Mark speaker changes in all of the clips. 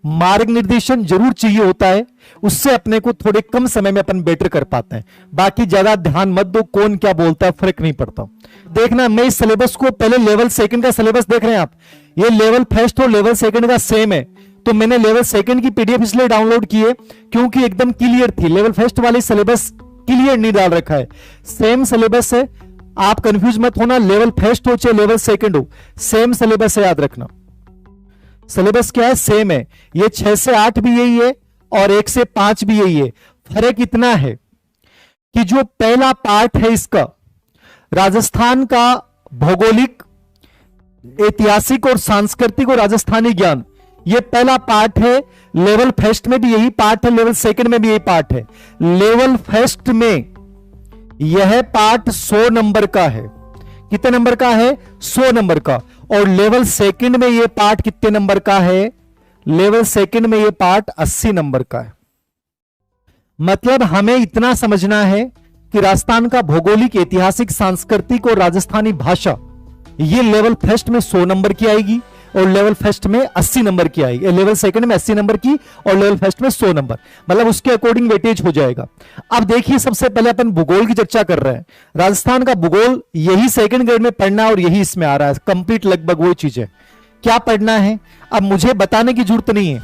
Speaker 1: मार्ग निर्देशन जरूर चाहिए होता है, उससे अपने को थोड़े कम समय में अपन बेटर कर पाते हैं। बाकी ज्यादा ध्यान मत दो, कौन क्या बोलता है फर्क नहीं पड़ता। देखना, मैं इस सिलेबस को पहले लेवल सेकंड का सिलेबस देख रहे हैं आप, ये लेवल फर्स्ट और लेवल सेकंड का सेम है, तो मैंने लेवल सेकंड की पीडीएफ इसलिए डाउनलोड की है क्योंकि एकदम क्लियर थी। लेवल फर्स्ट वाली सिलेबस क्लियर नहीं डाल रखा है, सेम सिलेबस है, आप कंफ्यूज मत होना। लेवल फर्स्ट हो चाहे लेवल सेकंड हो, सेम सिलेबस है, याद रखना। सिलेबस क्या है? सेम है। ये 6 से 8 भी यही है और 1 से 5 भी यही है। फर्क इतना है कि जो पहला पार्ट है इसका, राजस्थान का भौगोलिक, ऐतिहासिक और सांस्कृतिक और राजस्थानी ज्ञान, ये पहला पार्ट है। लेवल फर्स्ट में भी यही पार्ट है, लेवल सेकंड में भी यही पार्ट है। लेवल फर्स्ट में यह पार्ट 100 नंबर का है। कितने नंबर का है? 100 नंबर का। और लेवल सेकंड में यह पार्ट कितने नंबर का है? लेवल सेकंड में यह पार्ट 80 नंबर का है। मतलब हमें इतना समझना है कि राजस्थान का भौगोलिक, ऐतिहासिक, सांस्कृतिक और राजस्थानी भाषा, ये लेवल फर्स्ट में 100 नंबर की आएगी और लेवल फर्स्ट में 80 नंबर की आएगी, लेवल सेकंड में 80 नंबर की और लेवल फर्स्ट में 100 नंबर, मतलब उसके अकॉर्डिंग वेटेज हो जाएगा। अब देखिए, सबसे पहले अपन भूगोल की चर्चा कर रहे हैं। राजस्थान का भूगोल यही सेकंड ग्रेड में पढ़ना और यही इसमें आ रहा है, कंप्लीट लगभग वही चीज है। क्या पढ़ना है अब मुझे बताने की जरूरत नहीं है,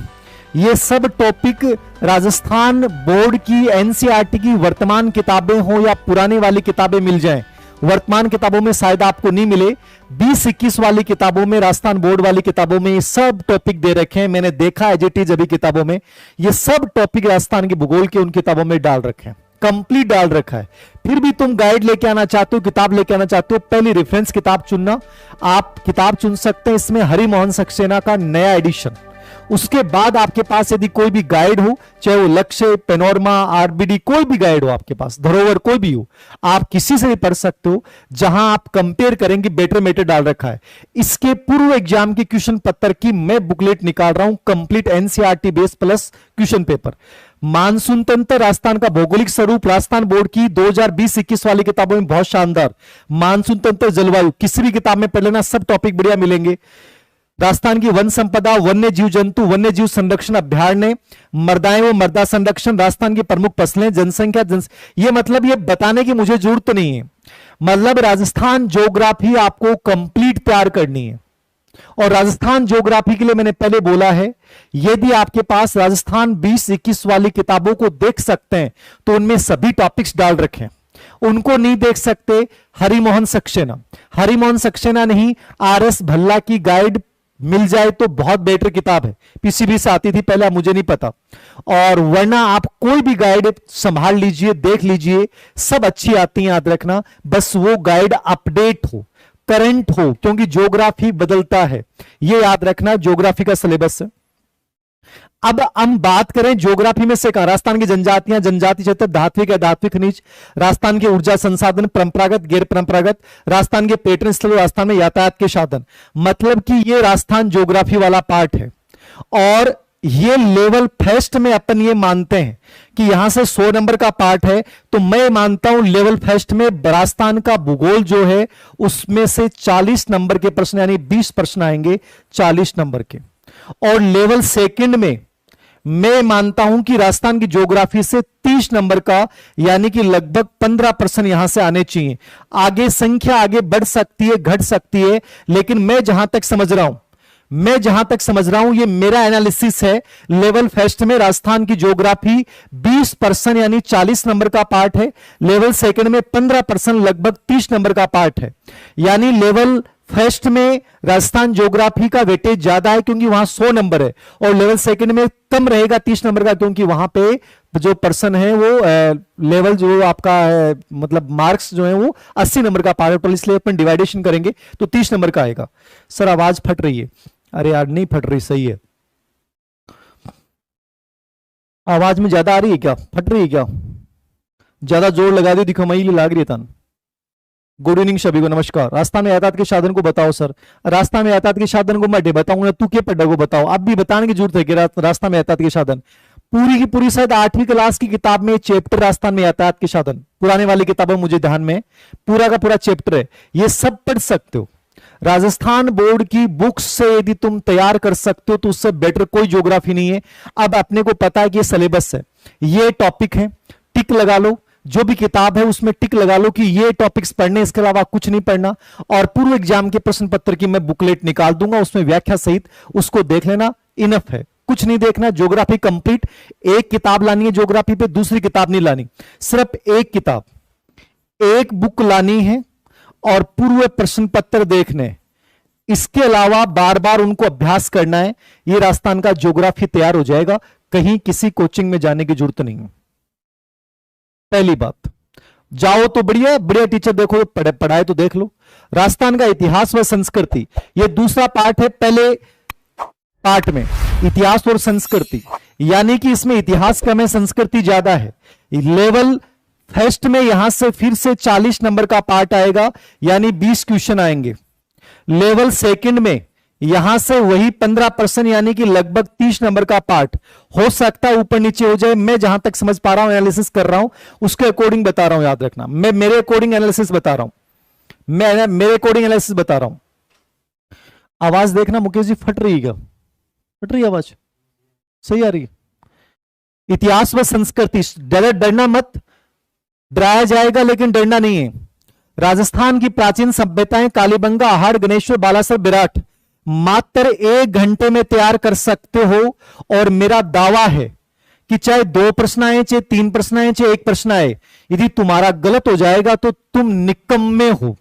Speaker 1: ये सब टॉपिक राजस्थान बोर्ड की एनसीईआरटी की वर्तमान किताबें हो या पुराने वाली किताबें मिल जाएं, वर्तमान किताबों में शायद आपको नहीं मिले, 20-21 वाली किताबों में, राजस्थान बोर्ड वाली किताबों में ये सब टॉपिक दे रखे हैं। मैंने देखा एज इट इज अभी किताबों में ये सब टॉपिक राजस्थान के भूगोल के उन किताबों में डाल रखे हैं, कंप्लीट डाल रखा है। फिर भी तुम गाइड लेके आना चाहते हो, किताब लेके आना चाहते हो, पहली रेफरेंस किताब चुनना। आप किताब चुन सकते हैं, इसमें हरिमोहन सक्सेना का नया एडिशन। उसके बाद आपके पास यदि कोई भी गाइड हो, चाहे वो लक्ष्य, पेनोरमा, आरबीडी, कोई भी गाइड हो आपके पास, धरोहर कोई भी हो, आप किसी से भी पढ़ सकते हो, जहां आप कंपेयर करेंगे। बेटर मेटर डाल रखा है। इसके पूर्व एग्जाम के क्वेश्चन पत्र की मैं बुकलेट निकाल रहा हूं, complete NCERT base plus question paper. Monsoon तंत्र, राजस्थान का भौगोलिक स्वरूप, राजस्थान बोर्ड की 2020-21 वाली किताबों में बहुत शानदार। मानसून तंत्र, जलवायु, किसी भी किताब में पढ़ लेना, सब टॉपिक बढ़िया मिलेंगे। राजस्थान की वन संपदा, वन्य जीव जंतु, वन्य जीव संरक्षण अभ्यारण्य, मृदाएं व मृदा संरक्षण, राजस्थान की प्रमुख फसलें, जनसंख्या, ये मतलब ये बताने की मुझे जरूरत नहीं है, मतलब राजस्थान ज्योग्राफी आपको कंप्लीट तैयार करनी है। और राजस्थान ज्योग्राफी के लिए मैंने पहले बोला है, यदि आपके पास राजस्थान 20-21 वाली किताबों को देख सकते हैं तो उनमें सभी टॉपिक्स डाल रखे हैं। उनको नहीं देख सकते, हरिमोहन सक्सेना, हरिमोहन सक्सेना नहीं, आरएस भल्ला की गाइड मिल जाए तो बहुत बेटर किताब है, पीसीबी से आती थी पहले, मुझे नहीं पता। और वरना आप कोई भी गाइड संभाल लीजिए, देख लीजिए, सब अच्छी आती है, याद रखना, बस वो गाइड अपडेट हो, करंट हो, क्योंकि ज्योग्राफी बदलता है, ये याद रखना, ज्योग्राफी का सिलेबस है। अब हम बात करें ज्योग्राफी में से, राजस्थान की जनजातियां, जनजाति क्षेत्र, धात्विक, अधात्विक खनिज, राजस्थान के ऊर्जा संसाधन, परंपरागत, गैर परंपरागत, राजस्थान के पर्यटन स्थल, राजस्थान में यातायात के साधन, मतलब कि ये राजस्थान ज्योग्राफी वाला पार्ट है। और ये लेवल फर्स्ट में अपन ये मानते हैं कि यहां से 100 नंबर का पार्ट है, तो मैं मानता हूं लेवल फर्स्ट में राजस्थान का भूगोल जो है उसमें से 40 नंबर के प्रश्न, यानी 20 प्रश्न आएंगे 40 नंबर के। और लेवल सेकंड में मैं मानता हूं कि राजस्थान की ज्योग्राफी से 30 नंबर का, यानी कि लगभग 15 प्रश्न यहां से आने चाहिए। आगे संख्या आगे बढ़ सकती है, घट सकती है, लेकिन मैं जहां तक समझ रहा हूं, ये मेरा एनालिसिस है, लेवल फर्स्ट में राजस्थान की ज्योग्राफी 20% यानी 40 नंबर का पार्ट है, लेवल सेकंड में 15% लगभग 30 नंबर का पार्ट है। यानी लेवल फर्स्ट में राजस्थान ज्योग्राफी का वेटेज ज्यादा है क्योंकि वहां 100 नंबर है, और लेवल सेकंड में कम रहेगा 30 नंबर का, क्योंकि वहां पे जो पर्सन है वो लेवल जो आपका मतलब मार्क्स जो है वो 80 नंबर का पार्ट है, इसलिए अपन डिवाइडेशन करेंगे तो 30 नंबर का आएगा। सर आवाज फट रही है, अरे यार नहीं फट रही, सही है, आवाज में ज्यादा आ रही है क्या, फट रही है क्या, ज्यादा जोर लगा दी, दिखो मई लाग रही है तन। गुड इवनिंग सभी को, नमस्कार। राजस्थान में यातायात के साधन को बताओ सर। राजस्थान में यातायात के साधन को मैं बताऊंगा, तू क्या पढ़ा को बताओ, अब भी बताने की जरूरत है कि राजस्थान में यातायात के साधन, पूरी की पूरी शायद 8वीं क्लास की किताब में चैप्टर राजस्थान में यातायात के साधन, पुराने वाली किताबों मुझे ध्यान में पूरा का पूरा चैप्टर है, ये सब पढ़ सकते हो। राजस्थान बोर्ड की बुक्स से यदि तुम तैयार कर सकते हो तो उससे बेटर कोई ज्योग्राफी नहीं है। अब अपने को पता है कि ये सिलेबस है, ये टॉपिक है, टिक लगा लो। जो भी किताब है उसमें टिक लगा लो कि ये टॉपिक्स पढ़ने, इसके अलावा कुछ नहीं पढ़ना। और पूर्व एग्जाम के प्रश्न पत्र की मैं बुकलेट निकाल दूंगा, उसमें व्याख्या सहित, उसको देख लेना, इनफ है, कुछ नहीं देखना। ज्योग्राफी कंप्लीट, एक किताब लानी है ज्योग्राफी पे, दूसरी किताब नहीं लानी, सिर्फ एक किताब, एक बुक लानी है और पूर्व प्रश्न पत्र देखने। इसके अलावा बार बार उनको अभ्यास करना है। ये राजस्थान का ज्योग्राफी तैयार हो जाएगा, कहीं किसी कोचिंग में जाने की जरूरत नहीं है। पहली बात, जाओ तो बढ़िया बढ़िया टीचर देखो, पढ़ाए तो देख लो। राजस्थान का इतिहास व संस्कृति, ये दूसरा पार्ट है। पहले पार्ट में इतिहास और संस्कृति, यानी कि इसमें इतिहास कम है, संस्कृति ज्यादा है। लेवल फर्स्ट में यहां से फिर से 40 नंबर का पार्ट आएगा, यानी 20 क्वेश्चन आएंगे। लेवल सेकंड में यहां से वही 15% यानी कि लगभग 30 नंबर का पार्ट हो सकता है ऊपर नीचे हो जाए। मैं जहां तक समझ पा रहा हूं, एनालिसिस कर रहा हूं, उसके अकॉर्डिंग बता रहा हूं, याद रखना। मैं मेरे अकॉर्डिंग एनालिसिस बता रहा हूं, मैं मेरे अकॉर्डिंग एनालिसिस बता रहा हूं। आवाज देखना मुकेश जी, फट रही है क्या? फट रही है आवाज? सही आ रही है? इतिहास व संस्कृति, डरना मत, डराया जाएगा लेकिन डरना नहीं है। राजस्थान की प्राचीन सभ्यताएं, कालीबंगा, आहड़, गणेश्वर, बालासर, विराट, मात्र 1 घंटे में तैयार कर सकते हो। और मेरा दावा है कि चाहे 2 प्रश्न आए, चाहे 3 प्रश्न आए, चाहे 1 प्रश्न आए, यदि तुम्हारा गलत हो जाएगा तो तुम निकम्मे हो,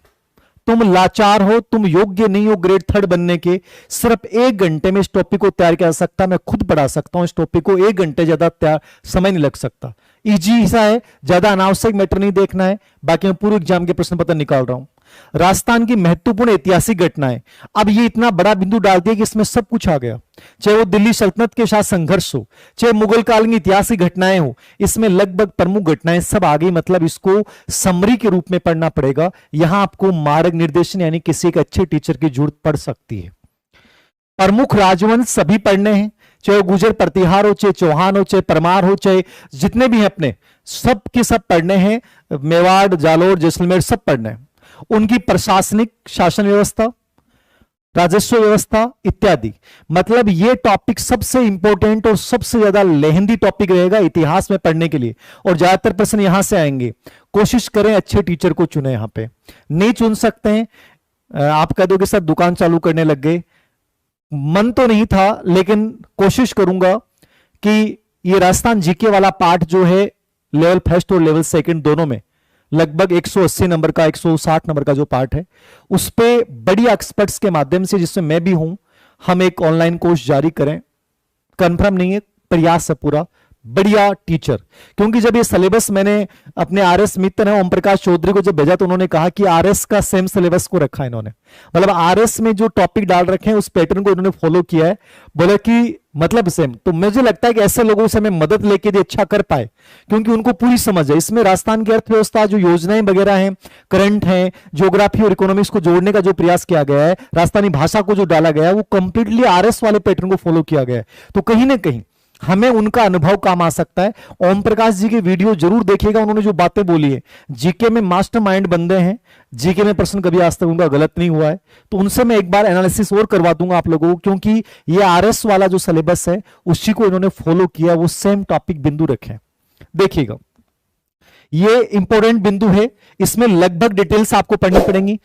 Speaker 1: तुम लाचार हो, तुम योग्य नहीं हो ग्रेड 3 बनने के। सिर्फ 1 घंटे में इस टॉपिक को तैयार किया जा सकता है। मैं खुद पढ़ा सकता हूं इस टॉपिक को, 1 घंटे ज्यादा तैयार समय नहीं लग सकता। इजी सा है, ज्यादा अनावश्यक मैटर नहीं देखना है। बाकी मैं पूर्व एग्जाम के प्रश्न पत्र निकाल रहा हूं। राजस्थान की महत्वपूर्ण ऐतिहासिक घटनाएं, अब ये इतना बड़ा बिंदु डाल दिया कि इसमें सब कुछ आ गया। चाहे वो दिल्ली सल्तनत के साथ संघर्ष हो, चाहे मुगल काल की ऐतिहासिक घटनाएं हो, इसमें लगभग प्रमुख घटनाएं सब आ गई। मतलब इसको समरी के रूप में पढ़ना पड़ेगा। यहां आपको मार्ग निर्देशन यानी किसी एक अच्छे टीचर की जरूरत पड़ सकती है। प्रमुख राजवंश सभी पढ़ने हैं, चाहे गुर्जर प्रतिहार हो, चाहे चौहान हो, चाहे परमार हो, चाहे जितने भी हैं अपने, सब के सब पढ़ने हैं। मेवाड़, जालोर, जैसलमेर सब पढ़ने हैं। उनकी प्रशासनिक शासन व्यवस्था, राजस्व व्यवस्था इत्यादि। मतलब ये टॉपिक सबसे इंपॉर्टेंट और सबसे ज्यादा लेंथी टॉपिक रहेगा इतिहास में पढ़ने के लिए, और ज्यादातर प्रश्न यहां से आएंगे। कोशिश करें अच्छे टीचर को चुने। यहां पे नहीं चुन सकते हैं, आप कह दोगे सर दुकान चालू करने लग गए। मन तो नहीं था, लेकिन कोशिश करूंगा कि ये राजस्थान जीके वाला पार्ट जो है लेवल फर्स्ट और लेवल सेकंड दोनों में, लगभग 180 नंबर का, 160 नंबर का जो पार्ट है, उस पे बढ़िया एक्सपर्ट्स के माध्यम से, जिसमें मैं भी हूं, हम एक ऑनलाइन कोर्स जारी करें। कंफर्म नहीं है, प्रयास है पूरा, बढ़िया टीचर। क्योंकि जब ये सिलेबस मैंने अपने आरएस मित्र हैं ओम प्रकाश चौधरी को जब भेजा, तो उन्होंने कहा कि आरएस का सेम सिलेबस को रखा है इन्होंने। मतलब आरएस में जो टॉपिक डाल रखे हैं उस पैटर्न को इन्होंने फॉलो किया है। बोले कि मतलब सेम। तो मुझे लगता है कि ऐसे लोगों से हमें मदद लेके भी अच्छा कर पाए, क्योंकि उनको पूरी समझ है। इसमें राजस्थान की अर्थव्यवस्था, जो योजनाएं वगैरह हैं, करंट हैं, ज्योग्राफी और इकोनॉमिक्स को जोड़ने का जो प्रयास किया गया है, राजस्थानी भाषा को जो डाला गया है, वो कंप्लीटली आरएस वाले पैटर्न को फॉलो किया गया है। तो कहीं ना कहीं हमें उनका अनुभव काम आ सकता है। ओम प्रकाश जी की वीडियो जरूर देखिएगा, उन्होंने जो बातें बोली है। जीके में मास्टरमाइंड बंदे हैं, जीके में प्रश्न कभी आज तक उनका गलत नहीं हुआ है। तो उनसे मैं एक बार एनालिसिस और करवा दूंगा आप लोगों को, क्योंकि ये आरएस वाला जो सिलेबस है उसी को इन्होंने फॉलो किया, वो सेम टॉपिक बिंदु रखे। देखिएगा, ये इंपॉर्टेंट बिंदु है, इसमें लगभग डिटेल्स आपको पढ़नी पड़ेंगी।